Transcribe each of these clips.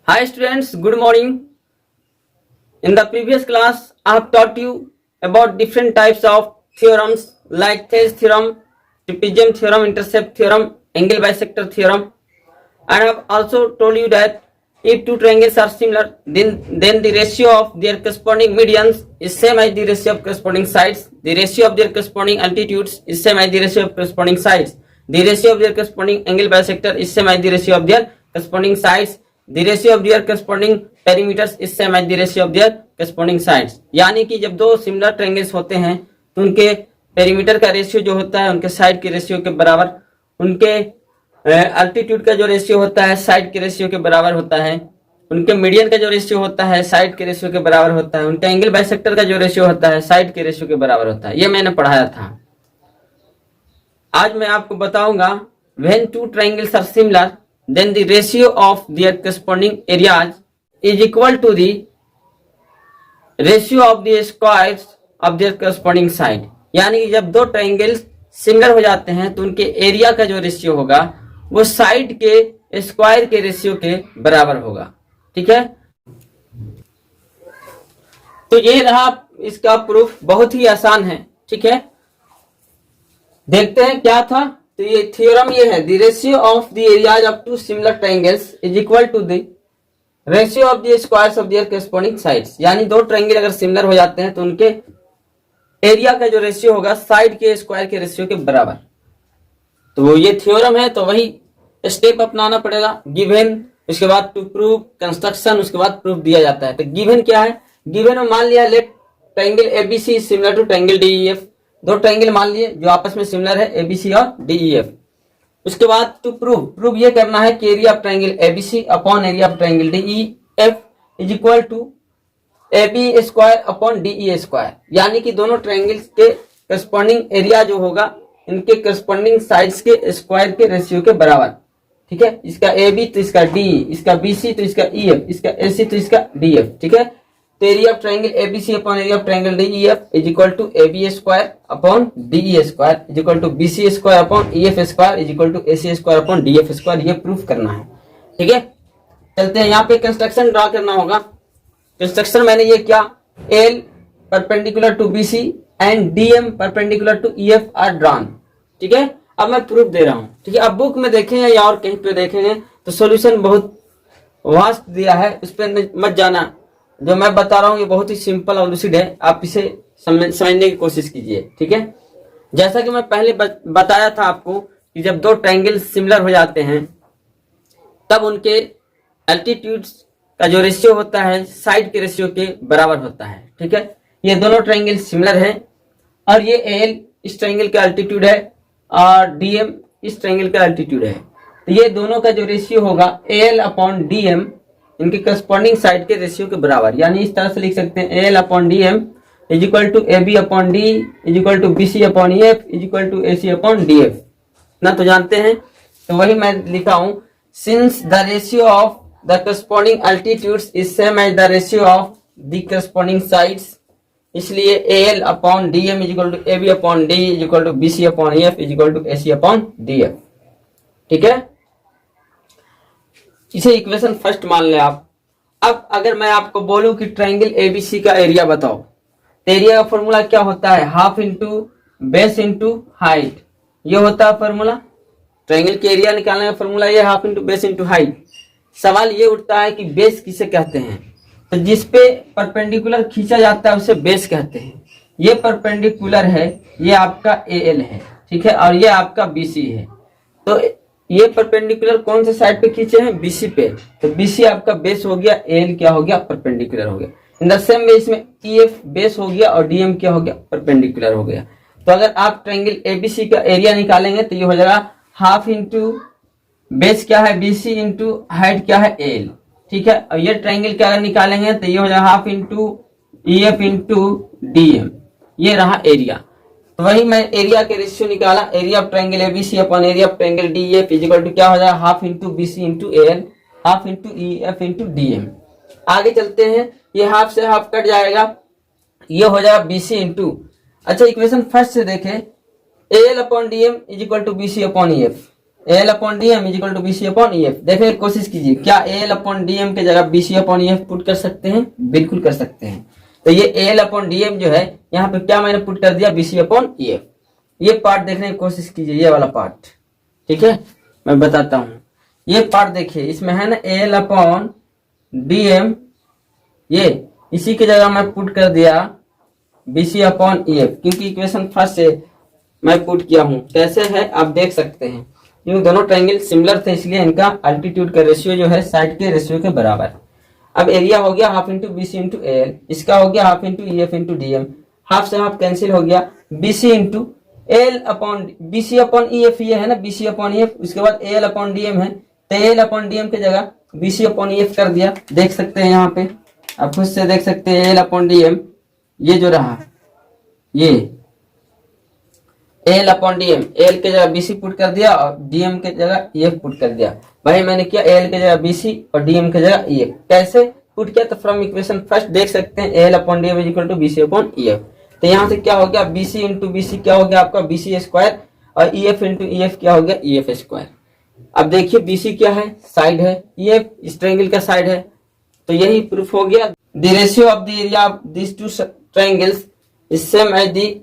Hi students, good morning. In the previous class, I have taught you about different types of theorems like Thales theorem, trapezium theorem, intercept theorem, angle bisector theorem. And I have also told you that if two triangles are similar, then the ratio of their corresponding medians is same as the ratio of corresponding sides. The ratio of their corresponding altitudes is same as the ratio of corresponding sides. The ratio of their corresponding angle bisector is same as the ratio of their corresponding sides. The ratio of their corresponding perimeters is same as the ratio of their corresponding sides. यानी कि जब दो similar triangles होते हैं तो उनके perimeter का ratio जो होता है उनके साइड के रेशियो के बराबर, उनके अल्टीट्यूड का जो रेशियो होता है साइड के रेशियो के बराबर होता है, उनके मीडियन का जो रेशियो होता है साइड के रेशियो के बराबर होता है, उनके एंगल बाइसेक्टर का जो रेशियो होता है साइड के रेशियो के बराबर होता है। ये मैंने पढ़ाया था। आज मैं आपको बताऊंगा when two triangles are similar then the ratio of their corresponding areas is equal to the ratio of the squares of their corresponding side। यानी कि जब दो ट्रायंगल्स सिमिलर हो जाते हैं तो उनके एरिया का जो रेशियो होगा वो साइड के स्क्वायर के रेशियो के बराबर होगा। ठीक है, तो ये रहा इसका प्रूफ, बहुत ही आसान है। ठीक है, देखते हैं क्या था। तो ये थ्योरम ये है, the ratio of the areas of two similar triangles is equal to the ratio of the squares of their corresponding sides. यानी दो ट्रायंगल अगर सिमिलर हो जाते हैं तो उनके एरिया का जो रेशियो होगा साइड के स्क्वायर के रेशियो के बराबर। तो ये थ्योरम है, तो वही स्टेप अपनाना पड़ेगा। गिवन, उसके बाद टू प्रूव, कंस्ट्रक्शन, उसके बाद प्रूफ दिया जाता है। तो गिवन क्या है? गिवन में मान लिया let triangle ABC is similar to triangle DEF. दो ट्रायंगल मान लिए जो आपस में सिमिलर है, एबीसी और डीईएफ। उसके बाद टू प्रूव ये करना है कि area of triangle ABC upon area of triangle DEF is equal to AB square upon DE square. यानी कि दोनों ट्रायंगल्स के करस्पॉन्डिंग एरिया जो होगा इनके करस्पॉन्डिंग साइड्स के स्क्वायर के रेशियो के बराबर। ठीक है, इसका एबी तो इसका डीई, इसका बीसी तो इसका ईएफ, इसका एसी तो इसका डीएफ। ठीक है, तो area of triangle ABC upon area of triangle DEF is equal to AB square upon DE square is equal to BC square upon EF square is equal to AC square upon DF square. ये proof करना है। ठीक है, चलते हैं। यहाँ पे construction draw करना होगा। कंस्ट्रक्शन मैंने ये किया, L perpendicular to BC and DM perpendicular to EF are drawn. ठीक है, अब मैं प्रूफ दे रहा हूँ। ठीक है, अब बुक में देखेंगे या और कहीं पे देखेंगे तो सॉल्यूशन बहुत वास्ट दिया है, उस पर मत जाना। जो मैं बता रहा हूँ ये बहुत ही सिंपल और लूसिड है, आप इसे समझने की कोशिश कीजिए। ठीक है, जैसा कि मैं पहले बताया था आपको कि जब दो ट्रायंगल सिमिलर हो जाते हैं तब उनके एल्टीट्यूड्स का जो रेशियो होता है साइड के रेशियो के बराबर होता है। ठीक है, ये दोनों ट्रायंगल सिमिलर है और ये एल इस ट्रायंगल का एल्टीट्यूड है और डीएम इस ट्रायंगल का एल्टीट्यूड है। तो ये दोनों का जो रेशियो होगा एल अपॉन डीएम इनके करस्पॉन्डिंग साइड के रेशियो के बराबर। यानी इस तरह से लिख सकते हैं, L upon D M is equal to A B upon D is equal to B C upon E F is equal to A C upon D F. ना तो जानते हैं, तो वही मैं लिखा हूं, since the ratio of the corresponding altitudes is same as the ratio of the corresponding sides, इसलिए L upon D M is equal to A B upon D is equal to B C upon E F is equal to A C upon D F. ठीक है, इसे equation first मान ले आप। अब अगर मैं आपको बोलूं कि ट्रायंगल एबीसी का एरिया बताओ, तो एरिया का फॉर्मूला क्या होता है? Half into base into height. ये होता है फॉर्मूला। ट्रायंगल के एरिया निकालने का फॉर्मूला ये half into base into height. सवाल ये उठता है कि बेस किसे कहते हैं? तो जिसपे परपेंडिकुलर खींचा जाता है उसे बेस कहते हैं। ये परपेंडिकुलर है, ये आपका एल है। ठीक है, और ये आपका बीसी है। तो ये परपेंडिकुलर कौन से साइड पे खींचे हैं? बीसी पे। तो बीसी आपका बेस हो गया, एल क्या हो गया? परपेंडिकुलर हो गया। इन द सेम वे इसमें ईएफ बेस हो गया और डीएम क्या हो गया? परपेंडिकुलर हो गया। तो अगर आप ट्रायंगल एबीसी का एरिया निकालेंगे तो ये हो जाएगा हाफ इंटू बेस क्या है? बीसी इंटू हाइट क्या है? एल। ठीक है, और ये ट्रायंगल क्या अगर निकालेंगे तो ये हो जाएगा half into EF into DM. ये रहा एरिया। तो वही मैं एरिया के रेशियो निकाला, area of triangle ABC upon area of triangle DF is equal to क्या हो जाएगा? Half into BC into L half into EF into DM. आगे चलते हैं, ये हाफ से हाफ कट जाएगा, ये हो जाएगा बीसी इंटू, अच्छा इक्वेशन फर्स्ट से देखें, L upon DM is equal to BC upon EF. L upon D M is equal to B C upon E F. देखिए कोशिश कीजिए, क्या एल अपॉन डी एम के जगह B C upon E F put कर सकते हैं? बिल्कुल कर सकते हैं। तो ये एल अपॉन डी एम जो है यहाँ पे क्या मैंने पुट कर दिया? B C upon E F. ये पार्ट देखने की कोशिश कीजिए, ये वाला पार्ट, ठीक है, मैं बताता हूँ। ये पार्ट देखिए, इसमें है ना एल अपॉन डी एम, ये इसी की जगह मैं पुट कर दिया B C upon E F, क्योंकि इक्वेशन फर्स्ट से मैं पुट किया हूं। कैसे है आप देख सकते हैं, क्योंकि दोनों ट्रायंगल सिमिलर थे इसलिए इनका अल्टीट्यूड का रेशियो जो है साइड के रेशियो के बराबर। अब एरिया हो गया half into BC into L, इसका हो गया half into E F into D M, half से हाफ कैंसिल हो गया, BC into L upon BC upon E F, ये है ना बीसी अपॉन ई एफ, उसके बाद एल अपॉन डी एम है, तो एल अपॉन डी एम की जगह बीसी अपॉन ई एफ कर दिया। देख सकते हैं यहाँ पे, आप खुद से देख सकते हैं एल अपॉन डी एम, ये जो रहा ये L upon D M, L के जगह बीसी पुट कर दिया और डीएम के जगह ई एफ पुट कर दिया। भाई मैंने किया एल के जगह बीसी और डीएम के जगह ई एफ। कैसे पुट किया? तो फ्रॉम इक्वेशन फर्स्ट देख सकते हैं L upon D M is equal to BC upon E F. तो यहाँ से क्या हो गया? बीसी इंटू बीसी क्या हो गया आपका? बीसी स्क्वायर, और E F into E F क्या हो गया? E F square. अब देखिए बीसी क्या है? साइड है, ई एफ इस ट्रायंगल का साइड है, तो यही प्रूफ हो गया। The ratio of the area of this two triangles is same as the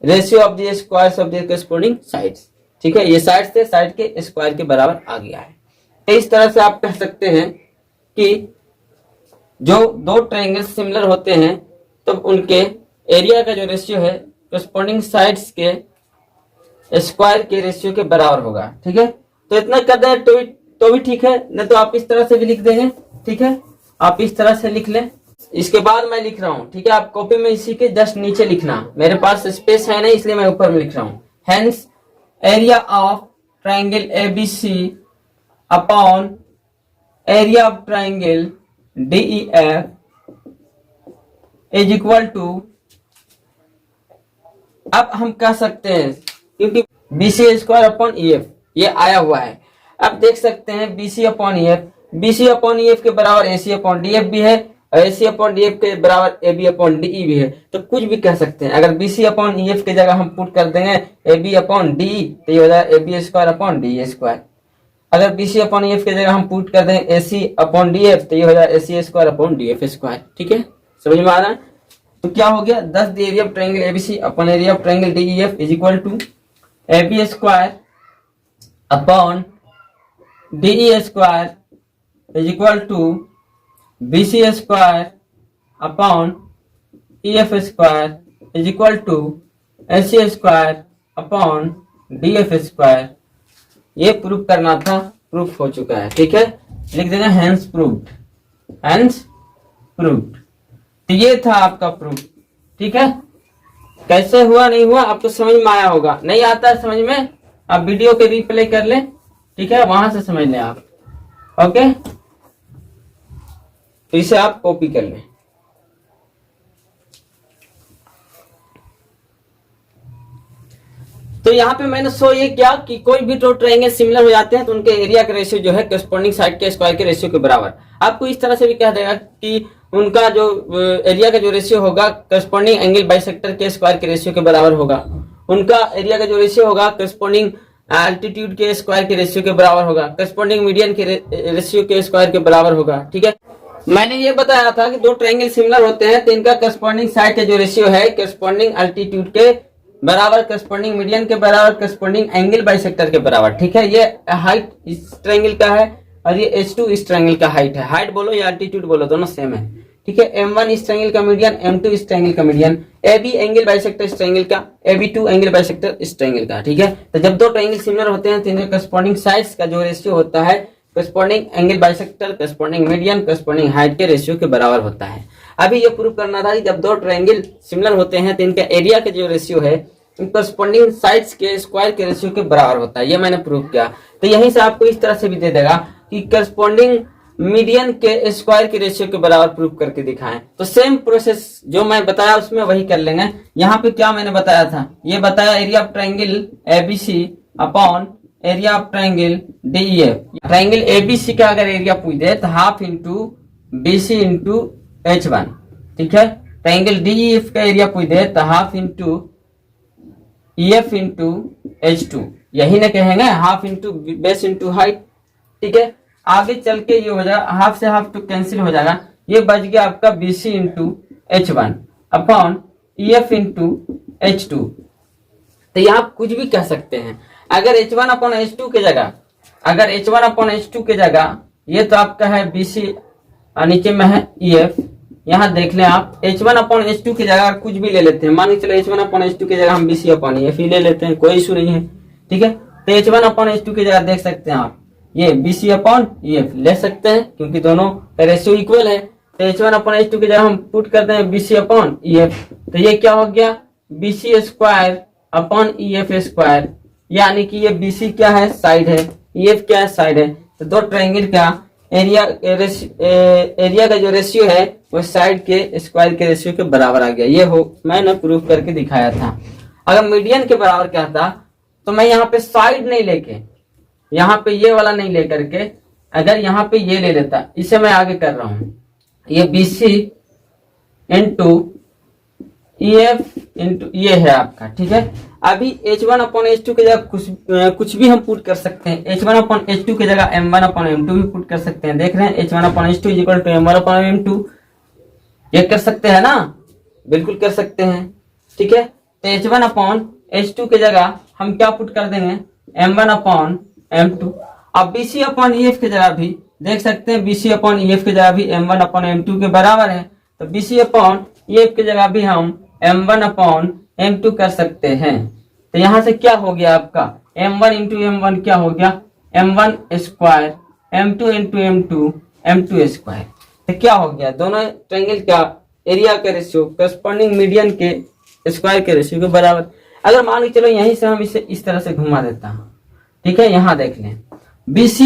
ratio of the squares of the corresponding sides. ठीक है, ये साइड से साइड के स्क्वायर के बराबर आ गया है। तो इस तरह से आप कह सकते हैं कि जो दो ट्रायंगल सिमिलर होते हैं तो उनके एरिया का जो रेशियो है कॉरस्पॉन्डिंग साइड्स के स्क्वायर के रेशियो के बराबर होगा। ठीक है, तो इतना कर दें तो भी ठीक है, नहीं तो आप इस तरह से भी लिख देंगे। ठीक है, आप इस तरह से लिख लें। इसके बाद मैं लिख रहा हूं, ठीक है, आप कॉपी में इसी के जस्ट नीचे लिखना। मेरे पास स्पेस है नहीं इसलिए मैं ऊपर में लिख रहा हूं। Hence area of triangle ABC upon area of triangle DEF is equal to, अब हम कह सकते हैं क्योंकि बीसी स्क्वायर अपॉन ईएफ ये आया हुआ है, अब देख सकते हैं BC upon EF, BC upon EF के बराबर एसी अपॉन डीएफ भी है और एसी अपॉन डीएफ के बराबर एबी अपॉन डीई भी है। तो कुछ भी कह सकते हैं। अगर बीसी अपॉन ईएफ की जगह हम पुट कर देंगे एबी अपॉन डी तो ये हो जाएगा AB square upon D square. अगर बीसी अपॉन ईएफ की जगह हम पुट कर दें एसी अपॉन डीएफ तो ये हो जाएगा AC square upon DF square. ठीक है, समझ में आ रहा है? तो क्या हो गया? 10 the area of triangle ABC upon area of triangle DEF is equal to AB square upon DE square is equal to BC square upon EF square is equal to AC square upon DF square. ये proof करना था, proof हो चुका है। ठीक है, लिख देना हेंस प्रूव्ड, हेंस प्रूव्ड। तो ये था आपका प्रूफ। ठीक है, कैसे हुआ नहीं हुआ आपको समझ में आया होगा। नहीं आता है समझ में, आप वीडियो के रिप्ले कर लें। ठीक है, वहां से समझ लें आप। ओके, तो इसे आप कॉपी कर लें। तो यहाँ पे मैंने शो ये किया कि कोई भी दो ट्रायंगल सिमिलर हो जाते हैं तो उनके एरिया का रेशियो जो है कॉरस्पॉन्डिंग साइड के स्क्वायर के रेशियो के बराबर। आपको इस तरह से भी कह देगा कि उनका जो एरिया का जो रेशियो होगा कॉरस्पॉन्डिंग एंगल बाइसेक्टर के स्क्वायर के रेशियो के बराबर होगा। उनका एरिया का जो रेशियो होगा कॉरस्पॉन्डिंग एल्टीट्यूड के स्क्वायर के रेशियो के बराबर होगा, कॉरस्पॉन्डिंग मीडियन के रेशियो के स्क्वायर के बराबर होगा। ठीक है, मैंने ये बताया था कि दो ट्रायंगल सिमिलर होते हैं तो इनका कॉरस्पॉन्डिंग साइड का जो रेशियो है कॉरस्पॉन्डिंग एल्टीट्यूड के बराबर, कॉरस्पॉन्डिंग मीडियन के बराबर, कॉरस्पॉन्डिंग एंगल बाइसेक्टर के बराबर। ठीक है, ये हाइट इस ट्रायंगल का है और ये H2 इस ट्रायंगल का हाइट है। हाइट बोलो या एल्टीट्यूड बोलो दोनों सेम है। ठीक है, M1 इस ट्रायंगल का मीडियन, M2 इस ट्रायंगल का मीडियन, AB एंगल बाइसेक्टर इस ट्रायंगल का, AB2 एंगल बाइसेक्टर इस ट्रायंगल का। ठीक है, तो जब दो ट्रायंगल सिमिलर होते हैं तो इनके कॉरस्पॉन्डिंग साइड्स का जो रेशियो होता है corresponding angle bisector, corresponding median, corresponding height के रेशियो के बराबर होता है। अभी ये प्रूव करना था कि जब दो ट्रायंगल सिमिलर होते हैं तो इनका एरिया का जो रेशियो है कॉरस्पॉन्डिंग साइड्स के स्क्वायर के रेशियो के बराबर होता है। ये मैंने प्रूव किया। तो यहीं से आपको इस तरह से भी दे देगा कि कॉरस्पॉन्डिंग मीडियन के स्क्वायर के रेशियो के बराबर प्रूव करके दिखाएं। तो सेम प्रोसेस जो मैं बताया उसमें वही कर लेंगे। यहाँ पे क्या मैंने बताया था, ये बताया area of triangle ABC upon area of triangle DEF. Triangle ABC का अगर एरिया पूछ दे तो half into BC into H1। ठीक है, ट्रायंगल डीईएफ का एरिया पूछ दे तो half into EF into H2। यही ना कहेंगे, half into base into height. ठीक है, आगे चल के ये हो जाएगा, हाफ से हाफ तो कैंसिल हो जाएगा, ये बच गया आपका BC into H1 upon EF into H2। तो ये आप कुछ भी कह सकते हैं। अगर H1 अपॉन H2 के जगह, अगर H1 अपॉन H2 के जगह, ये तो आपका है BC और नीचे में है EF, यहाँ देख लें आप H1 अपॉन H2 की जगह कुछ भी ले लेते हैं, मान के चलो H1 अपॉन H2 की जगह हम BC अपॉन EF ही ले लेते हैं, कोई इशू नहीं है। ठीक है, तो H1 अपॉन H2 की जगह देख सकते हैं आप ये BC अपॉन EF ले सकते हैं, क्योंकि दोनों का रेशियो इक्वल है। तो H1 अपॉन H2 की जगह हम पुट करते हैं BC अपॉन EF, तो ये क्या हो गया BC square upon EF square, यानी कि ये BC क्या है, साइड है, EF क्या है, साइड है। तो दो ट्रायंगल का एरिया का जो रेशियो है वो साइड के स्क्वायर के रेशियो के बराबर आ गया। ये हो मैंने प्रूफ करके दिखाया था। अगर मीडियन के बराबर क्या था, तो मैं यहाँ पे साइड नहीं लेके, यहाँ पे ये वाला नहीं लेकर के, अगर यहाँ पे ये ले लेता, इसे मैं आगे कर रहा हूं, ये BC इंटू EF इंटू ये है आपका। ठीक है, अभी H1 अपॉन H2 की जगह कुछ भी हम पुट कर सकते हैं। H1 अपॉन H2 की जगह M1 अपॉन M2 भी पुट कर सकते हैं। देख रहे हैं H1 upon H2 is equal to M1 upon M2, ये कर सकते हैं ना, बिल्कुल कर सकते हैं। ठीक है, तो H1 अपॉन H2 की जगह हम क्या पुट कर देंगे, M1 अपॉन M2। अब BC अपॉन EF की जगह भी देख सकते हैं, BC अपॉन EF की जगह भी M1 अपॉन M2 के बराबर है, तो BC अपॉन EF की जगह भी हम M1 अपॉन M2 कर सकते हैं। तो यहां से क्या हो गया आपका M1 इंटू M1 क्या हो गया M1 square, M2 into M2 M2 square. तो क्या हो गया, दोनों ट्रायंगल का एरिया का रेशियो करस्पॉन्डिंग मीडियन के स्क्वायर के रेशियो के बराबर। अगर मान के चलो यहीं से हम इसे इस तरह से घुमा देता हूं, ठीक है, यहां देख लें BC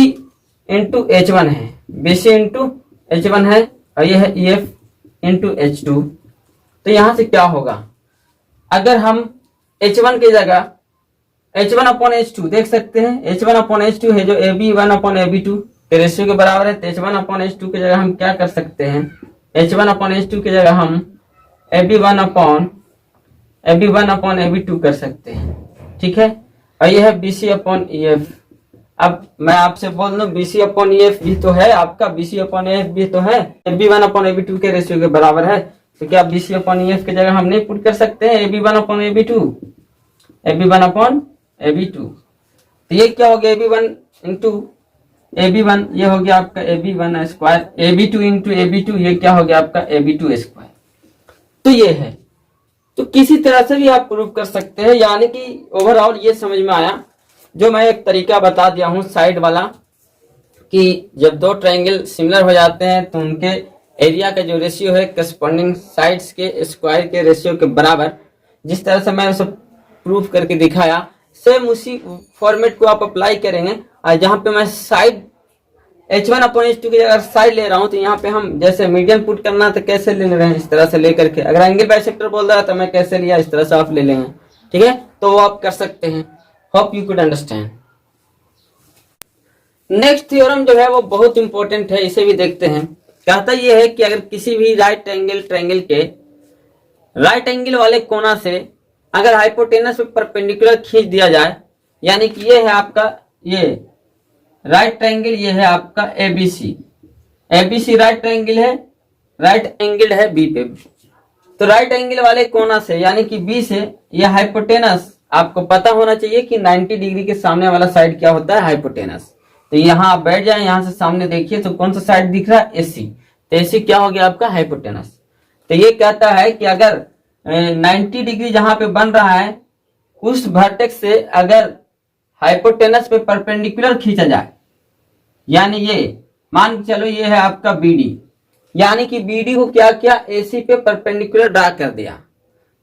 इंटू H1 है, BC इंटू H1 है, और यह है EF इंटू H2। तो यहां से क्या होगा, अगर हम H1 की जगह H1 अपॉन H2 देख सकते हैं, H1 अपॉन H2 है जो AB1 अपॉन AB2 के रेशियो के बराबर है। तो H1 अपॉन H2 की जगह हम क्या कर सकते हैं, H1 अपॉन H2 की जगह हम AB1 अपॉन AB2 कर सकते हैं। ठीक है, और यह है BC अपॉन EF। अब मैं आपसे बोल दूं BC अपॉन EF भी तो है आपका, BC अपॉन EF भी तो है, AB1 अपॉन AB2 के रेशियो के बराबर है। तो क्या BC अपॉन EF की जगह हम नहीं पुट कर सकते हैं AB1 upon AB2, AB1 upon AB2। तो ये क्या हो गया AB1 इंटू AB1, ये हो गया आपका AB1 square, AB2 into AB2 ये क्या हो गया आपका AB2 स्क्वायर। तो ये है, तो किसी तरह से भी आप प्रूव कर सकते हैं, यानी कि ओवरऑल ये समझ में आया जो मैं एक तरीका बता दिया हूं साइड वाला, कि जब दो ट्रायंगल सिमिलर हो जाते हैं तो उनके एरिया का जो रेशियो है करस्पॉन्डिंग साइड्स के स्क्वायर के रेशियो के बराबर। जिस तरह से मैं सब प्रूफ करके दिखाया, सेम उसी फॉर्मेट को आप अप्लाई करेंगे। और जहां पे मैं साइड H1 अपॉन H2 की जगह साइड ले रहा हूं, तो यहाँ पे हम जैसे मीडियन पुट करना तो कैसे ले रहे हैं, इस तरह से लेकर के। अगर एंगल बाइसेक्टर बोल रहा है तो मैं कैसे लिया, इस तरह से आप ले लेंगे। ठीक है, तो वो आप कर सकते हैं। Hope you could understand. Next theorem जो है वो बहुत इंपॉर्टेंट है, इसे भी देखते हैं। कहता यह है कि अगर किसी भी राइट एंगल ट्रायंगल के राइट एंगल वाले कोना से अगर हाइपोटेनस पे परपेंडिकुलर खींच दिया जाए, यानी कि ये है आपका ये राइट ट्रायंगल, ये है आपका ABC राइट ट्रायंगल है, राइट एंगल है बी पे। तो राइट एंगल वाले कोना से यानी कि बी से यह हाइपोटेनस, आपको पता होना चाहिए कि 90 डिग्री के सामने वाला साइड क्या होता है, हाइपोटेनस। तो यहाँ आप बैठ जाए, यहां से सामने देखिए तो कौन सा साइड दिख रहा है, AC। तो AC क्या हो गया आपका हाइपोटेनस। तो ये कहता है कि अगर 90 डिग्री जहां पे बन रहा है उस वर्टेक्स से अगर हाइपोटेनस पे परपेंडिकुलर खींचा जाए, यानी ये मान के चलो ये है आपका BD, यानी कि BD को क्या किया, AC पे परपेंडिकुलर ड्रा कर दिया।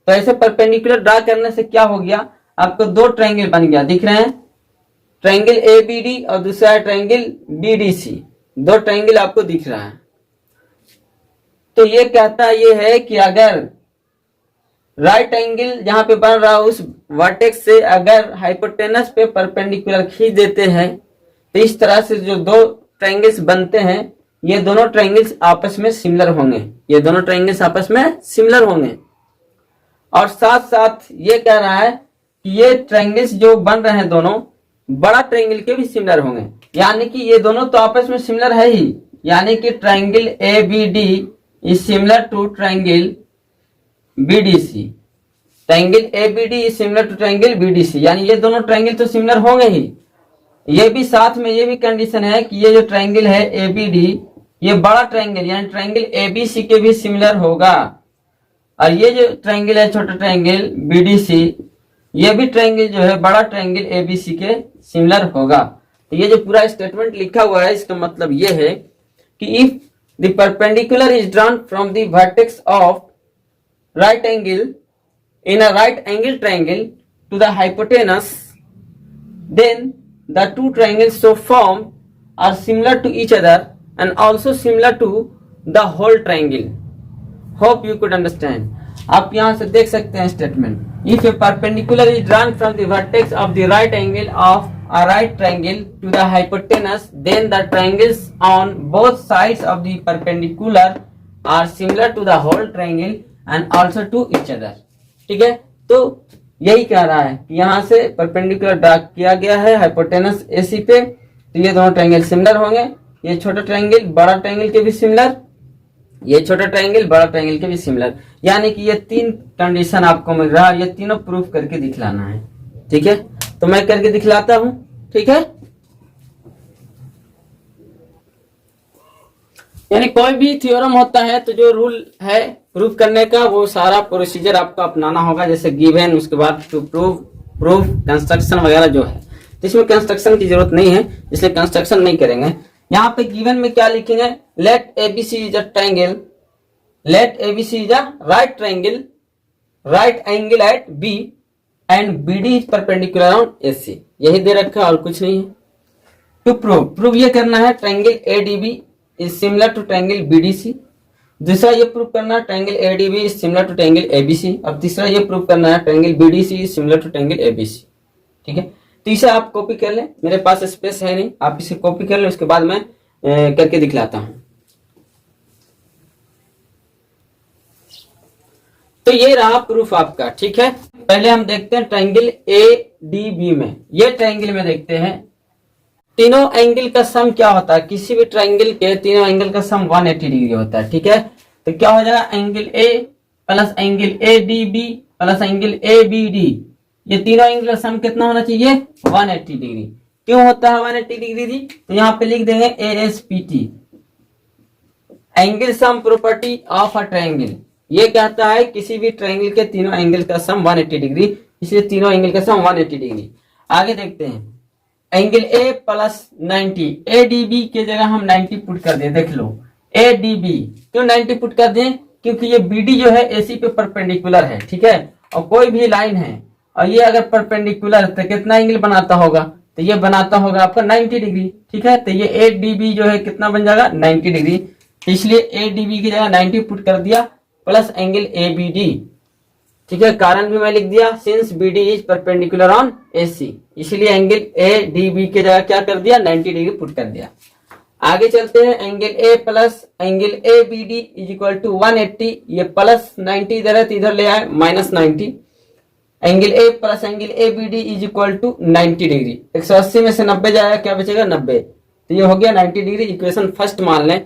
तो ऐसे परपेंडिकुलर ड्रा करने से क्या हो गया, आपको दो ट्रायंगल बन गया, दिख रहे हैं, ट्रायंगल ABD और दूसरा ट्रायंगल BDC, दो ट्रायंगल आपको दिख रहा है। तो ये कहता ये है कि अगर राइट एंगल जहां पे बन रहा है उस वर्टेक्स से अगर हाइपोटेनस पे परपेंडिकुलर खींच देते हैं, तो इस तरह से जो दो ट्रायंगल्स बनते हैं, ये दोनों ट्रायंगल्स आपस में सिमिलर होंगे, ये दोनों ट्रायंगल्स आपस में सिमिलर होंगे। और साथ साथ ये कह रहा है कि ये ट्रायंगल्स जो बन रहे हैं दोनों, बड़ा ट्रायंगल के भी सिमिलर होंगे, यानी कि ये दोनों तो आपस में सिमिलर है ही, यानी कि triangle A B D is similar to triangle BDC. Triangle A B D is similar to triangle BDC, यानी ये दोनों ट्रायंगल तो सिमिलर होंगे ही। ये भी साथ में ये भी कंडीशन है कि ये जो ट्रायंगल है ए बी डी, ये बड़ा ट्रायंगल यानी ट्रायंगल ए बी सी के भी सिमिलर होगा, और ये जो ट्रायंगल है छोटा ट्रायंगल बीडीसी, ये भी ट्रायंगल जो है बड़ा ट्रायंगल एबीसी के सिमिलर होगा। तो ये जो पूरा स्टेटमेंट लिखा हुआ है इसका मतलब ये है कि if the perpendicular is drawn from the vertex of right angle in a right angle triangle to the hypotenuse, then the two triangles so formed are similar to each other and also similar to the whole triangle. Hope you could understand. आप यहाँ से देख सकते हैं statement, if a perpendicular is drawn from the vertex of the right angle of a right triangle to the hypotenuse, then the triangles on both sides of the perpendicular are similar to the whole triangle and also to each other. ठीक है, तो यही कह रहा है कि यहाँ से परपेंडिकुलर ड्रा किया गया है हाइपोटेनस एसी पे, तो ये दोनों ट्रायंगल सिमिलर होंगे। ये छोटा ट्रायंगल बड़ा ट्रायंगल के भी सिमिलर, ये छोटा ट्रायंगल बड़ा ट्रायंगल के भी सिमिलर, यानी कि ये तीन कंडीशन आपको मिल रहा है, ये तीनों प्रूफ करके दिखलाना है। ठीक है, तो मैं करके दिखलाता हूं। ठीक है, यानी कोई भी थ्योरम होता है तो जो रूल है प्रूफ करने का वो सारा प्रोसीजर आपको अपनाना होगा, जैसे गिवन, उसके बाद टू प्रूफ कंस्ट्रक्शन वगैरह जो है। तो इसमें कंस्ट्रक्शन की जरूरत नहीं है, इसलिए कंस्ट्रक्शन नहीं करेंगे। यहाँ पे गिवन में क्या लिखेंगे, let ABC is a triangle, let ABC is a right triangle, right angle at B and BD is perpendicular on AC, यही दे रखा है और कुछ नहीं है। टू प्रूव ये करना है triangle ADB is similar to triangle BDC, दूसरा ये प्रूव करना है triangle ADB is similar to triangle ABC, और तीसरा ये प्रूव करना है triangle BDC is similar to triangle ABC. ठीक है, तो इसे आप कॉपी कर लें, मेरे पास स्पेस है नहीं, आप इसे कॉपी कर लें, उसके बाद मैं करके दिखलाता हूं। तो ये रहा प्रूफ आपका। ठीक है, पहले हम देखते हैं ट्रायंगल ए डी बी में। ये ट्रायंगल में देखते हैं तीनों एंगल का सम क्या होता है, किसी भी ट्रायंगल के तीनों एंगल का सम 180 डिग्री होता है। ठीक है, तो क्या हो जाएगा, angle A plus angle A D B plus angle A B D, ये तीनों एंगल का सम कितना होना चाहिए, 180 डिग्री। क्यों होता है 180 डिग्री, तो यहाँ पे लिख देंगे ASPT, angle sum property of a triangle. ये कहता है किसी भी ट्रायंगल के तीनों एंगल का सम 180 डिग्री, इसलिए तीनों एंगल का सम 180 डिग्री। आगे देखते हैं एंगल ए प्लस 90, ADB के जगह हम 90 पुट कर दें। देख लो ADB क्यों 90 पुट कर दें, क्योंकि ये BD जो है AC पे परपेंडिकुलर है। ठीक है, और कोई भी लाइन है और ये अगर परपेंडिकुलर तो कितना एंगल बनाता होगा, तो ये बनाता होगा आपका 90 डिग्री। ठीक है, तो ये ADB जो है कितना बन जाएगा, 90 डिग्री, इसलिए ADB की जगह 90 पुट कर दिया प्लस एंगल ABD। ठीक है, कारण भी मैं लिख दिया, since BD is perpendicular on AC, इसलिए एंगल ADB की जगह क्या कर दिया, 90 डिग्री पुट कर दिया। आगे चलते हैं, angle A plus angle ABD is equal to 180, ये प्लस 90 इधर है तो इधर ले आए minus 90, angle A plus angle ABD is equal to 90 degree. 180 में से 90 जाएगा, क्या बचेगा 90, तो ये हो गया 90 डिग्री। इक्वेशन फर्स्ट मान लें।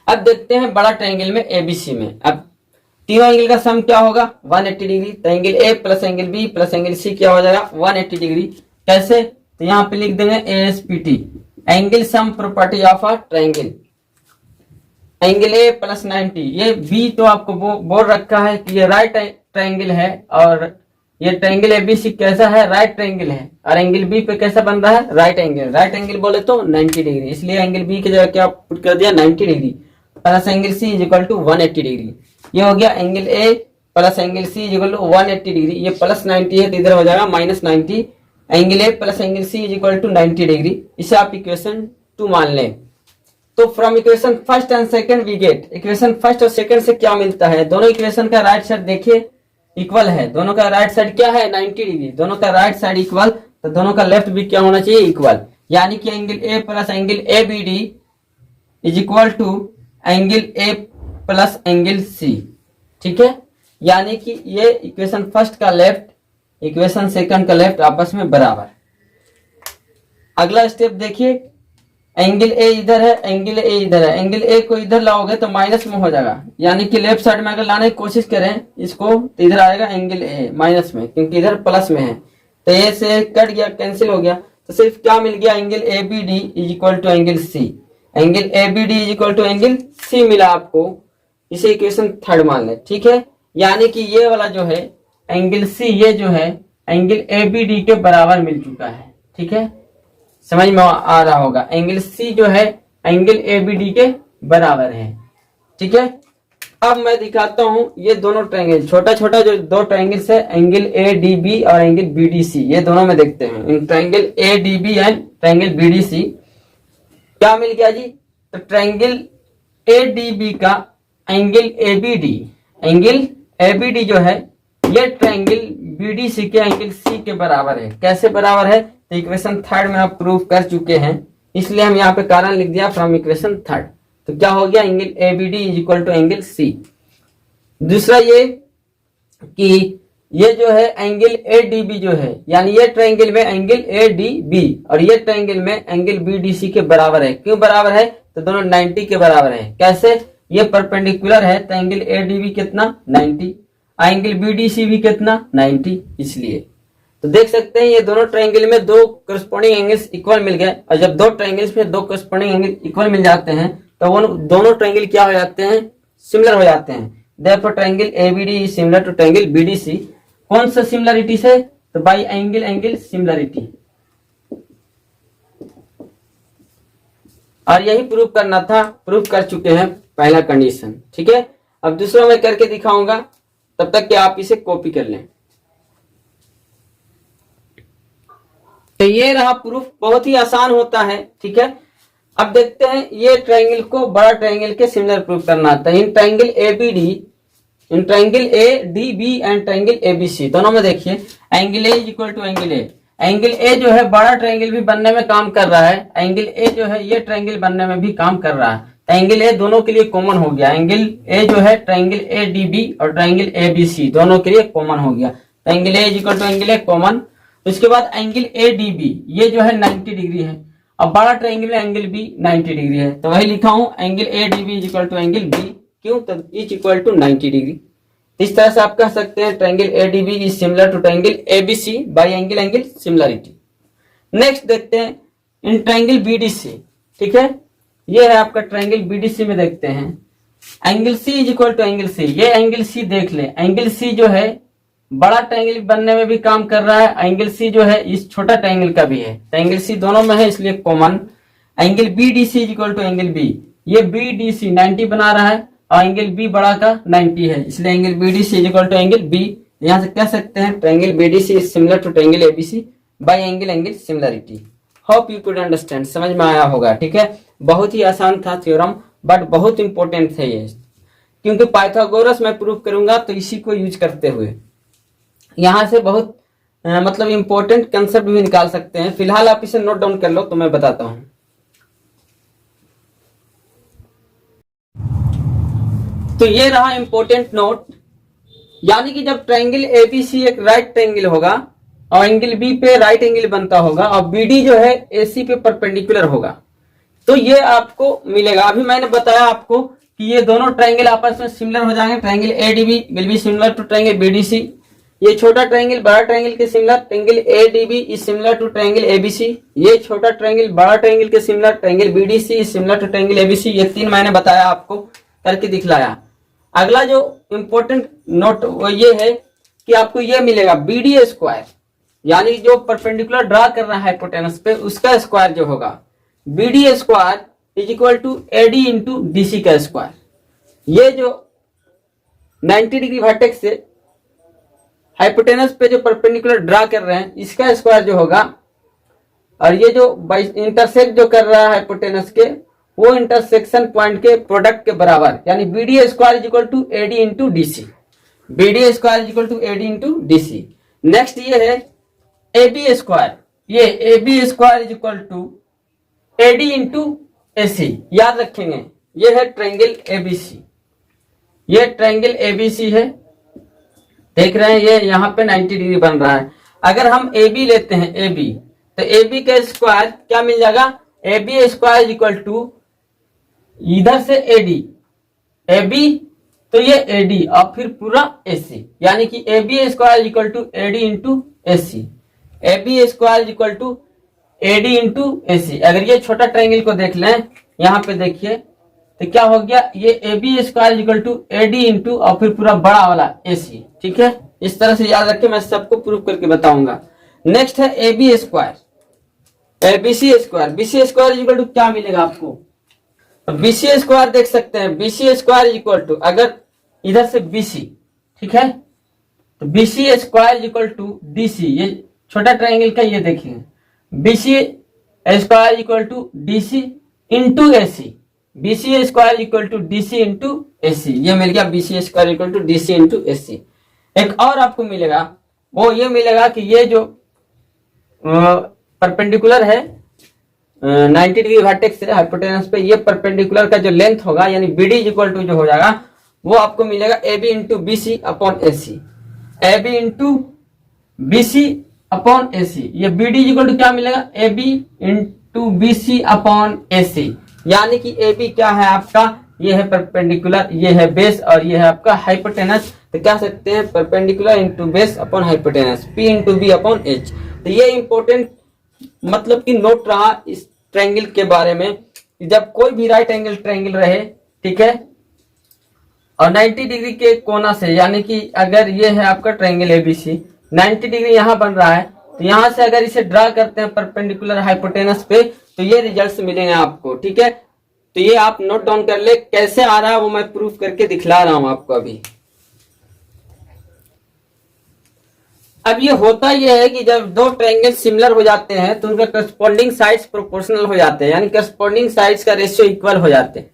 अब देखते हैं बड़ा ट्रायंगल में ABC में, अब तीनों एंगल का सम क्या होगा, 180 डिग्री, तो angle A plus angle B plus angle C क्या हो जाएगा, 180 डिग्री। कैसे, तो यहाँ पे लिख देंगे ASPT, angle sum property of a triangle, angle A plus 90, ये B तो आपको बोल रखा है कि ये राइट ट्रायंगल है, और ये ट्रायंगल ABC कैसा है, राइट ट्रायंगल है, और एंगल B पे कैसा बन रहा है, राइट एंगल। राइट एंगल बोले तो 90 डिग्री, इसलिए एंगल B की जगह क्या पुट कर दिया, 90 degree plus angle C is equal to 180 degree. ये हो गया angle A plus angle C is equal to 180 degree, ये प्लस 90 है तो इधर हो जाएगा minus 90, angle A plus angle C is equal to 90 degree. इसे आप इक्वेशन 2 मान लें। तो from equation first and second we get, equation first और सेकंड से क्या मिलता है, दोनों इक्वेशन का राइट साइड देखिए इक्वल है, दोनों का राइट साइड क्या है, 90 डिग्री, दोनों का राइट साइड इक्वल, तो दोनों का लेफ्ट भी क्या होना चाहिए, इक्वल, यानी कि angle A plus angle ABD is equal to angle A plus angle C। ठीक है, यानी कि ये इक्वेशन फर्स्ट का लेफ्ट, इक्वेशन सेकंड का लेफ्ट आपस में बराबर। अगला स्टेप देखिए, एंगल ए इधर है, एंगल ए इधर है, एंगल ए को इधर लाओगे तो माइनस में हो जाएगा, यानी कि लेफ्ट साइड में अगर लाने की कोशिश करें इसको तो इधर आएगा एंगल ए माइनस में, क्योंकि इधर प्लस में है। तो ए से कट गया, कैंसिल हो गया, तो सिर्फ क्या मिल गया, angle A B D is equal to angle C. Angle A B D is equal to angle C मिला आपको, इसे इक्वेशन थर्ड मान लें, ठीक है। यानी कि ये वाला जो है एंगल सी, ये जो है एंगल ए बी डी के बराबर मिल चुका है, ठीक है, समझ में आ रहा होगा। एंगल सी जो है एंगल ए बी डी के बराबर है, ठीक है। अब मैं दिखाता हूं ये दोनों ट्रायंगल, छोटा छोटा जो दो ट्रायंगल्स है, एंगल ए डी बी और एंगल बी डी सी, ये दोनों में देखते हैं। In triangle A D B and triangle B D C क्या मिल गया जी, तो ट्रायंगल ए डी बी का angle A B D, angle A B D जो है ये ट्रायंगल बी डी सी के एंगल सी के बराबर है। कैसे बराबर है, तो इक्वेशन थर्ड में आप प्रूव कर चुके हैं, इसलिए हम यहाँ पे कारण लिख दिया फ्रॉम इक्वेशन थर्ड। तो क्या हो गया, angle A B D is equal to angle C. दूसरा ये कि ये जो है एंगल ए डी बी जो है, यानी ये ट्रायंगल में एंगल ए डी बी और ये ट्रायंगल में एंगल बी डी सी के बराबर है। क्यों बराबर है, तो दोनों 90 के बराबर है। कैसे, ये परपेंडिकुलर है तो एंगल ए डी बी कितना 90, एंगल बी डी सी भी कितना 90, इसलिए तो देख सकते हैं ये दोनों ट्रायंगल में दो करस्पॉन्डिंग एंगल्स इक्वल मिल गए। और जब दो ट्रायंगल्स में दो करस्पॉन्डिंग एंगल इक्वल मिल जाते हैं तो वो दोनों ट्रायंगल क्या हो जाते हैं, सिमिलर हो जाते हैं। Therefore triangle ABD is similar to triangle BDC. कौन सा सिमिलरिटी से, तो बाय एंगल एंगल सिमिलरिटी। और यही प्रूव करना था, प्रूव कर चुके हैं पहला कंडीशन, ठीक है। अब दूसरा मैं करके दिखाऊंगा, तब तक कि आप इसे कॉपी कर लें। तो ये रहा प्रूफ, बहुत ही आसान होता है, ठीक है। अब देखते हैं ये ट्रायंगल को बड़ा ट्रायंगल के सिमिलर प्रूफ करना आता है। In triangle ABD, in triangle A D B and triangle ABC दोनों में देखिए angle A is equal to angle A. Angle A जो है बड़ा ट्रायंगल भी बनने में काम कर रहा है, एंगल ए जो है ये ट्रायंगल बनने में भी काम कर रहा है। तो एंगल ए दोनों के लिए कॉमन हो गया। एंगल ए जो है ट्रायंगल ए डी बी और ट्रायंगल ए बी सी दोनों के लिए कॉमन हो गया। तो angle A is equal to angle A common. उसके बाद एंगल ए डी बी ये जो है 90 डिग्री है। अब बड़ा ट्रायंगल में एंगल बी 90 डिग्री है, तो वही लिखा हूं angle A D B is equal to angle B. क्यों, तो इज इक्वल टू 90 डिग्री। इस तरह से आप कह सकते हैं triangle A D B is similar to triangle A B C by angle angle similarity. Next देखते हैं in triangle B D C, ठीक है। ये है आपका ट्रायंगल बी डी सी में देखते हैं angle C is equal to angle C. ये एंगल सी देख ले, एंगल सी जो है बड़ा ट्रायंगल बनने में भी काम कर रहा है, एंगल सी जो है इस छोटा ट्रायंगल का भी है, तो एंगल सी दोनों में है इसलिए common. Angle B D C is equal to angle B, ये बी डी सी 90 बना रहा है और एंगल बी बड़ा का 90 है, इसलिए angle B D C is equal to angle B. यहां से कह सकते हैं triangle B D C is similar to triangle A B C by angle angle similarity. Hope you could understand, समझ में आया होगा, ठीक है। बहुत ही आसान था थ्योरम, बट बहुत इंपॉर्टेंट है ये, क्योंकि पाइथागोरस मैं प्रूव करूंगा तो इसी को यूज करते हुए यहां से बहुत मतलब इंपॉर्टेंट कंसेप्ट भी निकाल सकते हैं। फिलहाल आप इसे नोट डाउन कर लो तो मैं बताता हूं। तो ये रहा इंपॉर्टेंट नोट, यानी कि जब ट्रायंगल एबीसी एक राइट ट्रायंगल होगा और एंगल बी पे राइट एंगल बनता होगा और बीडी जो है एसी पे परपेंडिकुलर होगा, तो ये आपको मिलेगा। अभी मैंने बताया आपको कि ये दोनों ट्रायंगल आपस में सिमिलर हो जाएंगे। Triangle ADB will be similar to triangle BDC. ये छोटा ट्रायंगल बड़ा ट्रायंगल के similar, triangle ADB is similar to triangle ABC. ये छोटा ट्रायंगल बड़ा ट्रायंगल के similar, triangle BDC is similar to triangle ABC. ये तीन मैंने बताया आपको, करके दिखलाया। अगला जो इंपॉर्टेंट नोट वो ये है कि आपको ये मिलेगा बीडी स्क्वायर, यानी जो परपेंडिकुलर ड्रा कर रहा है हाइपोटेनस पे उसका स्क्वायर जो होगा BD square is equal to AD into DC का स्क्वायर। ये जो 90 डिग्री वर्टेक्स से हाइपोटेनस पे जो परपेंडिकुलर ड्रा कर रहे हैं इसका स्क्वायर जो होगा, और ये जो इंटरसेक्ट जो कर रहा है हाइपोटेनस के वो इंटरसेक्शन पॉइंट के प्रोडक्ट के बराबर, यानी BD square is equal to AD into DC. BD square is equal to AD into DC. Next ये है एबी स्क्वायर, ये AB square is equal to AD into AC. याद रखेंगे ये है ट्रायंगल एबीसी, ये ट्रायंगल एबीसी है, देख रहे हैं ये यहाँ पे 90 डिग्री बन रहा है। अगर हम ए बी लेते हैं ए बी, तो ए बी का स्क्वायर क्या मिल जाएगा, A B square equal to इधर से ए डी, ए बी तो ये ए डी और फिर पूरा ए सी, यानी कि A B square equal to A D into A C, A B square equal to A D into A C. अगर ये छोटा ट्रायंगल को देख लें, यहाँ पे देखिए तो क्या हो गया, ये A B square equal to A D into और फिर पूरा बड़ा वाला ए सी। ठीक है, इस तरह से याद रखें, मैं सबको प्रूव करके बताऊंगा। नेक्स्ट है A B square, A B C square, B C square equal to क्या मिलेगा आपको, तो बी सी स्क्वायर देख सकते हैं, B C square equal to अगर इधर से बी सी, ठीक है, तो B C square equal to D C, ये छोटा ट्रायंगल का ये देखिए, B C square equal to D C into A C, B C square equal to D C into A C, ये मिल गया B C square equal to D C into A C. एक और आपको मिलेगा, वो ये मिलेगा कि ये जो परपेंडिकुलर है 90 डिग्री वर्टेक्स से हाइपोटेनस पे, ये परपेंडिकुलर का जो लेंथ होगा यानी बी डी इक्वल टू जो हो जाएगा वो आपको मिलेगा A B into B C upon A C, A B into B C upon A C. ये बी डी इक्वल टू क्या मिलेगा, A B into B C upon A C, यानी कि ए बी क्या है आपका, ये है परपेंडिकुलर, ये है बेस और ये है आपका हाइपोटेनस। तो क्या सकते हैं, perpendicular into base upon hypotenuse, P into B upon H. तो ये इंपॉर्टेंट मतलब कि नोट रहा इस ट्रायंगल के बारे में, जब कोई भी राइट एंगल ट्रायंगल रहे, ठीक है, और 90 डिग्री के कोना से, यानी कि अगर ये है आपका ट्रायंगल एबीसी, 90 डिग्री यहाँ बन रहा है, तो यहाँ से अगर इसे ड्रा करते हैं परपेंडिकुलर हाइपोटेनस पे, तो ये रिजल्ट्स मिलेंगे आपको। ठीक है, तो ये आप नोट डाउन कर ले, कैसे आ रहा है वो मैं प्रूफ करके दिखला रहा हूं आपको अभी। अब ये होता ये है कि जब दो ट्रायंगल सिमिलर हो जाते हैं तो उनका करस्पॉन्डिंग साइड्स प्रोपोर्शनल हो जाते हैं, यानी करस्पॉन्डिंग साइड्स का रेशियो इक्वल हो जाते हैं।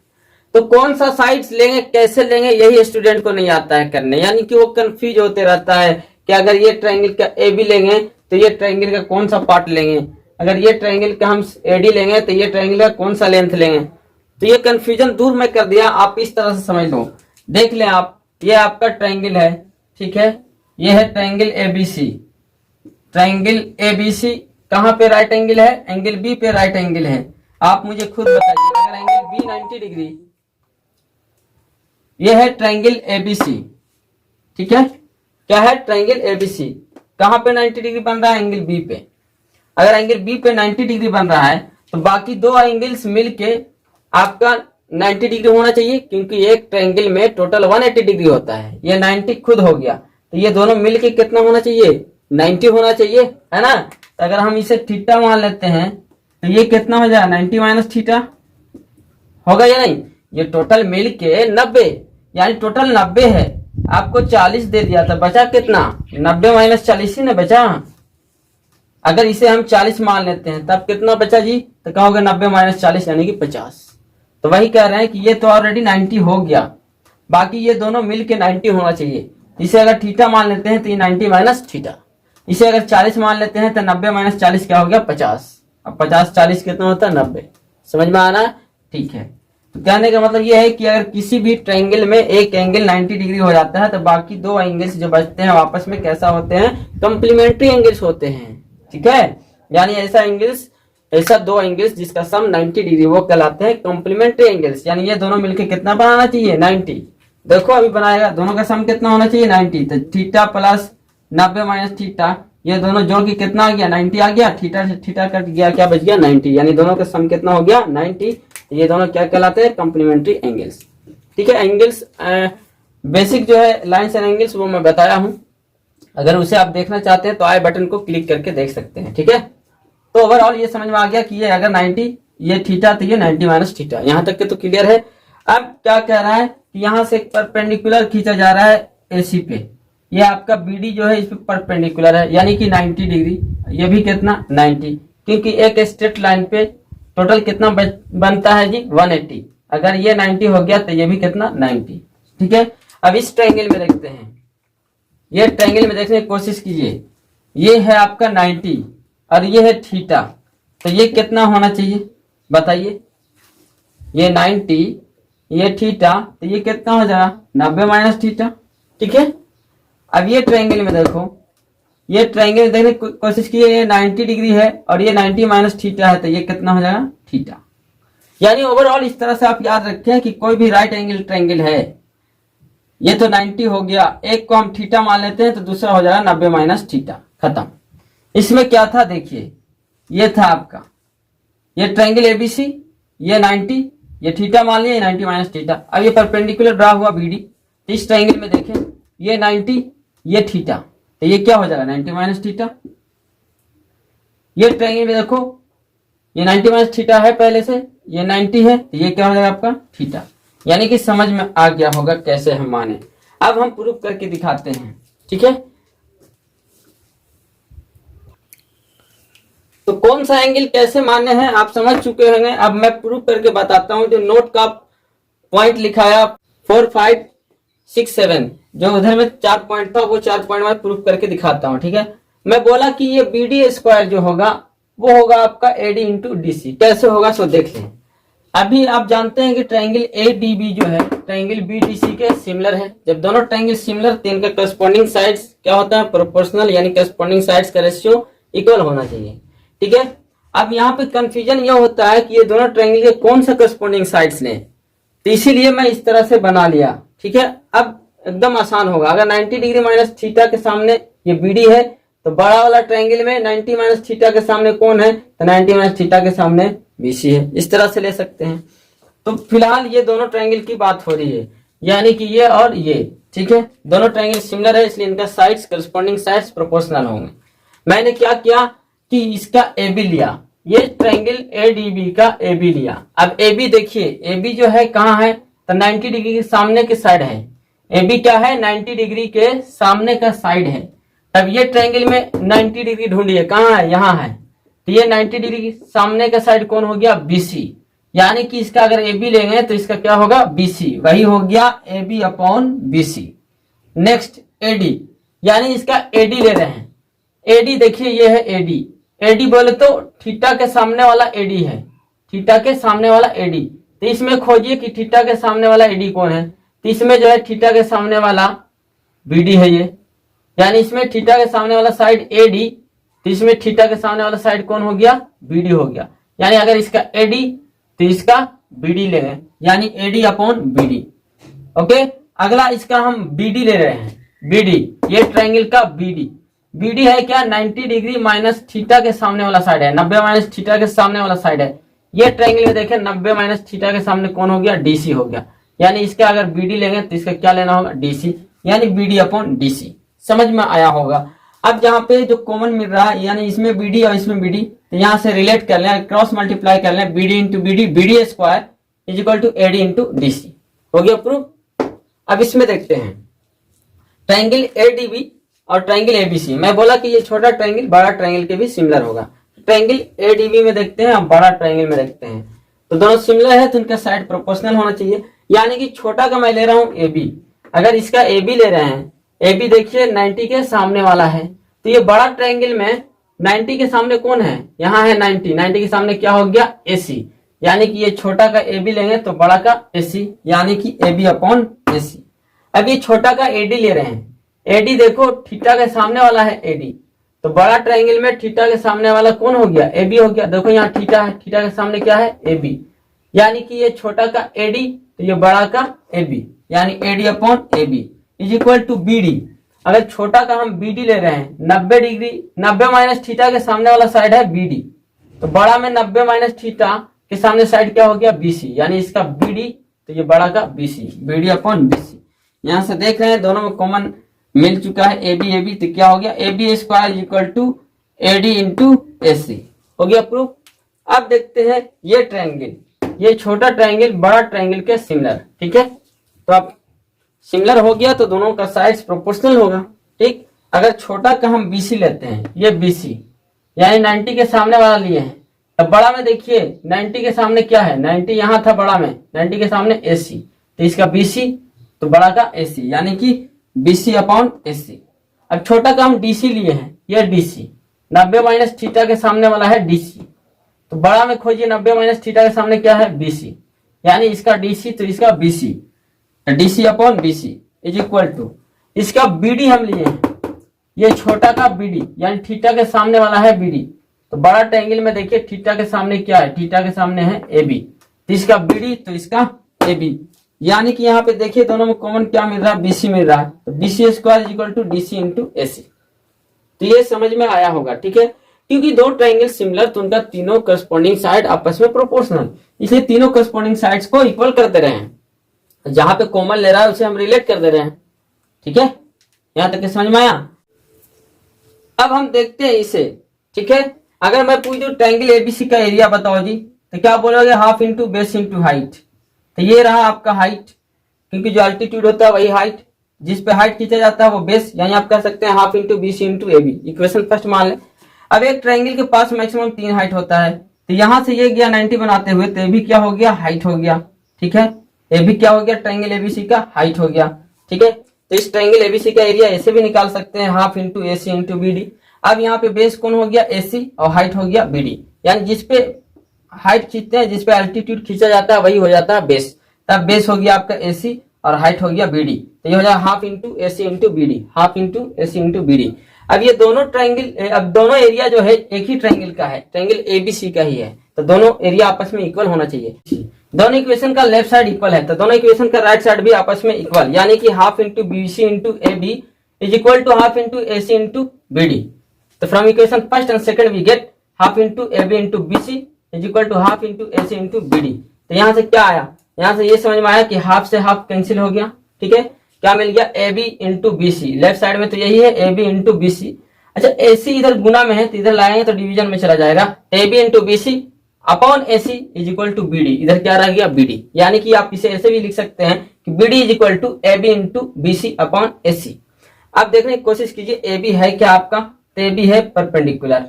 तो कौन सा साइड्स लेंगे, कैसे लेंगे, यही स्टूडेंट को नहीं आता है करने, यानी कि वो कंफ्यूज होते रहता है कि अगर ये ट्रायंगल का ए बी लेंगे तो ये ट्रायंगल का कौन सा पार्ट लेंगे, अगर ये ट्रायंगल का हम ए डी लेंगे तो ये ट्रायंगल का कौन सा लेंथ लेंगे। तो ये कंफ्यूजन दूर मैं कर दिया, आप इस तरह से समझ लो। देख लें आप, ये आपका ट्रायंगल है, ठीक है, ये है ट्रायंगल एबीसी, ट्रायंगल एबीसी कहां पे राइट एंगल है, एंगल बी पे राइट एंगल है। आप मुझे खुद बताइए, अगर एंगल बी 90 डिग्री, ये है ट्रायंगल एबीसी, ठीक है, क्या है ट्रायंगल एबीसी, कहां पे 90 डिग्री बन रहा है, एंगल बी पे। अगर एंगल बी पे 90 डिग्री बन रहा है तो बाकी दो एंगल्स मिलके आपका 90 डिग्री होना चाहिए, क्योंकि एक ट्रायंगल में टोटल 180 डिग्री होता है, ये 90 खुद हो गया, तो ये दोनों मिलके कितना होना चाहिए, 90 होना चाहिए, है ना। तो अगर हम इसे थीटा मान लेते हैं तो ये कितना हो जाएगा, 90 माइनस थीटा होगा या नहीं। ये टोटल मिलके 90, यानी टोटल 90 है, आपको 40 दे दिया था, बचा कितना, 90 माइनस 40 ही ना बचा। अगर इसे हम 40 मान लेते हैं तब कितना बचा जी, तो क्या होगा 90 माइनस 40 यानी कि 50। तो वही कह रहे हैं कि ये तो ऑलरेडी 90 हो गया, बाकी ये दोनों मिलके 90 होना चाहिए। इसे अगर थीटा मान लेते हैं तो ये 90 माइनस थीटा, इसे अगर 40 मान लेते हैं तो 90 माइनस 40 क्या हो गया, 50। अब 50 40 कितना होता है, 90। समझ में आना, ठीक है। तो कहने का मतलब ये है कि अगर किसी भी ट्रायंगल में एक एंगल 90 डिग्री हो जाता है तो बाकी दो एंगल्स जो बचते हैं आपस में कैसा होते हैं, कंप्लीमेंट्री एंगल्स होते हैं। ठीक है, यानी ऐसा दो एंगल्स जिसका सम 90 डिग्री वो कहलाते हैं कॉम्प्लीमेंट्री एंगल्स, यानी ये दोनों मिलकर कितना बनाना चाहिए, 90। देखो अभी बनाएगा, दोनों का सम कितना होना चाहिए, 90। तो थीटा प्लस 90 माइनस थीटा, ये दोनों जोड़ के कितना आ गया, 90 आ गया, थीटा से थीटा कट गया, क्या बच गया, 90, यानी दोनों का सम कितना हो गया, 90। ये दोनों क्या कहलाते हैं, कॉम्प्लीमेंट्री एंगल्स। ठीक है, एंगल्स बेसिक जो है लाइन्स एंड एंगल्स वो मैं बताया हूं, अगर उसे आप देखना चाहते हैं तो आई बटन को क्लिक करके देख सकते हैं। ठीक है, तो ओवरऑल ये समझ में आ गया कि ये अगर 90 ये थीटा तो ये 90 माइनस थीटा, यहां तक के तो क्लियर है। अब क्या कह रहा है कि यहां से परपेंडिकुलर खींचा जा रहा है एसी पे, ये आपका बीडी जो है इस पे परपेंडिकुलर है, यानी कि 90 डिग्री, ये भी कितना 90, क्योंकि एक स्ट्रेट लाइन पे टोटल कितना बनता है जी, 180। अगर ये 90 हो गया तो ये भी कितना 90। ठीक है, अब इस ट्रायंगल में देखते हैं, ये ट्रायंगल में देखने की कोशिश कीजिए, ये है आपका 90 और ये है थीटा, तो ये कितना होना चाहिए बताइए, ये 90 ये थीटा, तो ये कितना हो जाएगा 90 माइनस थीटा। ठीक है, अब ये ट्रायंगल में देखो, ये ट्रायंगल देखने की कोशिश की, ये 90 डिग्री है और ये 90 माइनस थीटा है, तो ये कितना हो जाएगा थीटा। यानी ओवरऑल इस तरह से आप याद रखें कि कोई भी राइट एंगल ट्रायंगल है, ये तो 90 हो गया, एक को हम थीटा मान लेते हैं तो दूसरा हो जाएगा 90 माइनस थीटा, खत्म। इसमें क्या था देखिए, ये था आपका ये ट्रायंगल एबीसी, ये 90, ये थीटा मान लिया, ये 90 माइनस थीटा। अब ये परपेंडिकुलर ड्रा हुआ बीडी, इस ट्रायंगल में देखें ये 90 ये थीटा, तो ये क्या हो जाएगा 90 माइनस थीटा। ये ट्रायंगल में देखो ये 90 माइनस थीटा है पहले से, ये 90 है, तो ये क्या हो जाएगा आपका थीटा। यानी कि समझ में आ गया होगा कैसे हम माने। अब हम प्रूफ करके दिखाते हैं, ठीक है। तो कौन सा एंगल कैसे माने हैं आप समझ चुके होंगे। अब मैं प्रूफ करके बताता हूं। जो नोट का पॉइंट लिखाया 4, 5, 6, 7, जो उधर में 4 पॉइंट था, वो 4 पॉइंट मैं प्रूफ करके दिखाता हूं, ठीक है। मैं बोला कि ये BD स्क्वायर जो होगा वो होगा आपका AD इंटू DC। कैसे होगा सो देख लें। अभी आप जानते हैं कि ट्रायंगल ADB जो है ट्रायंगल BDC के सिमिलर है। जब दोनों ट्रायंगल सिमिलर तो इनका करस्पॉन्डिंग साइड्स क्या होता है, प्रोपोर्शनल, यानी करस्पॉन्डिंग साइड्स का रेशियो इक्वल होना चाहिए, ठीक है। अब यहाँ पे कंफ्यूजन यह होता है कि ये दोनों ट्रायंगल के कौन सा करस्पॉन्डिंग साइड्स लें, तो इसीलिए मैं इस तरह से बना लिया, ठीक है। अब एकदम आसान होगा। अगर 90 डिग्री माइनस थीटा के सामने ये BD है तो बड़ा वाला ट्रायंगल में 90 माइनस थीटा के सामने कौन है, तो 90 माइनस थीटा के सामने BC है। इस तरह से ले सकते हैं। तो फिलहाल ये दोनों ट्रायंगल की बात हो रही है, यानी कि ये और ये, ठीक है। दोनों ट्रायंगल सिमिलर है, इसलिए इनका साइड्स करस्पॉन्डिंग साइड्स प्रोपोर्शनल होंगे। मैंने क्या किया कि इसका AB लिया, ये ट्रायंगल ADB का AB लिया। अब AB देखिए, AB जो है कहाँ है, तो 90 डिग्री के सामने के साइड है। AB क्या है, 90 डिग्री के सामने का साइड है। तब ये ट्रायंगल में 90 डिग्री ढूंढिए, कहाँ है, यहाँ है। तो ये 90 डिग्री के सामने का साइड कौन हो गया, BC। यानी कि इसका अगर AB लेंगे तो इसका क्या होगा, BC, वही हो गया AB upon BC। Next AD, यानी इसका AD ले रहे हैं। AD देखिए ये है AD, AD बोले तो थीटा के सामने वाला AD है, थीटा के सामने वाला AD। तो इसमें खोजिए कि थीटा के सामने वाला AD कौन है, तो इसमें जो है थीटा के सामने वाला BD है ये, यानी इसमें थीटा के सामने वाला साइड AD, तो इसमें थीटा के सामने वाला साइड कौन हो गया, BD हो गया। यानी अगर इसका AD तो इसका BD लेंगे, यानी AD अपॉन BD। ओके, अगला इसका हम BD ले रहे हैं, BD, ये ट्रायंगल का BD है क्या, 90 डिग्री माइनस थीटा के सामने वाला साइड है, 90 माइनस थीटा के सामने वाला साइड है। ये ट्रायंगल में देखें 90 माइनस थीटा के सामने कौन हो गया, DC हो गया। यानी इसका अगर BD लेंगे तो इसका क्या लेना होगा, DC, यानी BD अपॉन DC। समझ में आया होगा। अब यहाँ पे जो कॉमन मिल रहा है, यानी इसमें BD और इसमें BD, तो यहाँ से रिलेट कर लें, क्रॉस मल्टीप्लाई कर लें, BD into BD, BD square is equal to AD into DC। हो गया प्रूफ। अब इसमें देखते हैं ट्रायंगल ADB और ट्रायंगल ABC। मैं बोला कि ये छोटा ट्रायंगल बड़ा ट्रायंगल के भी सिमिलर होगा। ट्रायंगल ADB में देखते हैं, अब बड़ा ट्रायंगल में देखते हैं। तो दोनों सिमिलर है तो इनका साइड प्रोपोर्शनल होना चाहिए। यानी कि छोटा का मैं ले रहा हूं AB, अगर इसका AB ले रहे हैं, AB देखिए 90 के सामने वाला है, तो ये बड़ा ट्रायंगल में 90 के सामने कौन है, यहाँ है 90 के सामने क्या हो गया, AC। यानी कि ये छोटा का AB लेंगे तो बड़ा का AC, यानी कि AB अपॉन AC। अब ये छोटा का AD ले रहे हैं, AD देखो थीटा के सामने वाला है AD, तो बड़ा ट्रायंगल में थीटा के सामने वाला कौन हो गया, AB हो गया। देखो यहाँ थीटा है, थीटा के सामने क्या है, AB। यानी कि ये छोटा का AD तो ये बड़ा का AB, यानी AD upon AB is equal to BD। अगर छोटा का हम BD ले रहे हैं, 90 डिग्री 90 माइनस थीटा के सामने वाला साइड है BD, तो बड़ा में 90 माइनस थीटा के सामने साइड क्या हो गया, BC, यानी इसका BD तो ये बड़ा का BC, BD अपॉन BC। यहाँ से देख रहे हैं दोनों में कॉमन मिल चुका है AB तो क्या हो गया, AB square is equal to AD into AC। हो गया प्रूफ। अब देखते हैं ये ट्रायंगल, ये छोटा ट्रायंगल बड़ा ट्रायंगल के सिमिलर, ठीक है। तो अब सिमिलर हो गया तो दोनों का साइड्स प्रोपोर्शनल होगा, ठीक। अगर छोटा का हम BC लेते हैं, ये BC यानी 90 के सामने वाला लिए हैं, अब बड़ा में देखिए 90 के सामने क्या है, 90 यहाँ था बड़ा में, 90 के सामने AC, तो इसका BC तो बड़ा का AC, यानी कि BC अपॉन AC। अब छोटा का हम DC लिए हैं, यह DC 90 माइनस थीटा के सामने वाला है DC, तो बड़ा में खोजिए 90 माइनस थीटा के सामने क्या है, BC, यानी इसका DC तो इसका BC, DC upon BC is equal to इसका BD हम लिए हैं, ये छोटा का बीडी यानी थीटा के सामने वाला है बीडी। तो बड़ा ट्रायंगल में देखिए थीटा के सामने क्या है, थीटा के सामने है AB, तो इसका बीडी तो इसका AB, यानी कि यहाँ पे देखिए दोनों में कॉमन क्या मिल रहा है, BC मिल रहा है। तो BC square is equal to DC into AC। तो ये समझ में आया होगा, ठीक है। क्योंकि दो ट्रायंगल सिमिलर तो उनका तीनों करस्पॉन्डिंग साइड आपस में प्रोपोर्शनल, इसलिए तीनों करस्पॉन्डिंग साइड्स को इक्वल कर दे रहे हैं। जहां पे कॉमन ले रहा है उसे हम रिलेट कर दे रहे हैं, ठीक है। यहां तक समझ में आया। अब हम देखते हैं इसे, ठीक है। अगर मैं पूछूं ट्रायंगल एबीसी का एरिया बताओ जी, तो क्या बोलोगे, half into base into height. तो ये रहा आपका हाइट, क्योंकि जो अल्टीट्यूड होता है वही हाइट, जिस पे हाइट खींचा जाता है वो बेस, यानी आप कर सकते हैं half into BC into AB. Equation first मान ले। अब एक ट्रायंगल के पास मैक्सिमम 3 हाइट होता है, तो यहां से ये गया 90 बनाते हुए, तो ये भी क्या हो गया, हाइट हो गया, ठीक है। ये भी क्या हो गया, ट्रायंगल एबीसी का हाइट हो गया, ठीक है। तो इस ट्रायंगल एबीसी का एरिया ऐसे भी निकाल सकते हैं, half into AC into BD. अब यहाँ पे बेस कौन हो गया, एसी, और हाइट हो गया बीडी, यानी जिसपे हाइट खींचते हैं, जिसपे एल्टीट्यूड खींचा जाता है वही हो जाता है बेस। तब बेस हो गया आपका एसी और हाइट हो गया बीडी, तो ये हो जाएगा half into AC into BD, half into AC into BD. अब ये दोनों ट्रायंगल, अब दोनों एरिया जो है एक ही ट्रायंगल का है, ट्रायंगल एबीसी का ही है, तो दोनों एरिया आपस में इक्वल होना चाहिए। दोनों इक्वेशन का लेफ्ट साइड इक्वल है, तो दोनों इक्वेशन का राइट साइड भी आपस में इक्वल, यानी कि half into BC into AB is equal to half into AC into BD. तो from equation first and second we get half into AB into BC is equal to half into AC into BD. तो यहाँ से क्या आया, यहाँ से ये समझ में आया कि हाफ से हाफ कैंसिल हो गया, ठीक है। क्या मिल गया, AB into BC, left side में तो यही है AB इंटू बीसी। अच्छा AC इधर गुना में है तो इधर लाएंगे तो डिवीजन में चला जाएगा, AB into BC upon AC is equal to BD, इधर क्या रह गया BD, यानी कि आप इसे ऐसे भी लिख सकते हैं कि BD is equal to AB into BC upon AC। अब देखने की कोशिश कीजिए, AB है क्या आपका, तो AB है परपेंडिकुलर,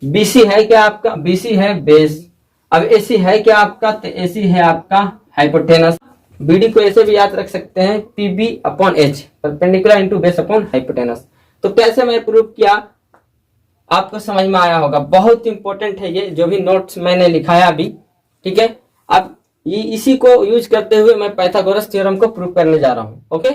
BC है क्या आपका, BC है बेस, अब AC है क्या आपका, तो AC है आपका हाइपोटेनस। BD को ऐसे भी याद रख सकते हैं, PB upon H, perpendicular into base upon hypotenuse. तो कैसे मैं प्रूव किया आपको समझ में आया होगा, बहुत इंपॉर्टेंट है ये जो भी नोट्स मैंने लिखाया अभी, ठीक है। अब ये इसी को यूज करते हुए मैं पाइथागोरस थ्योरम को प्रूव करने जा रहा हूं, ओके।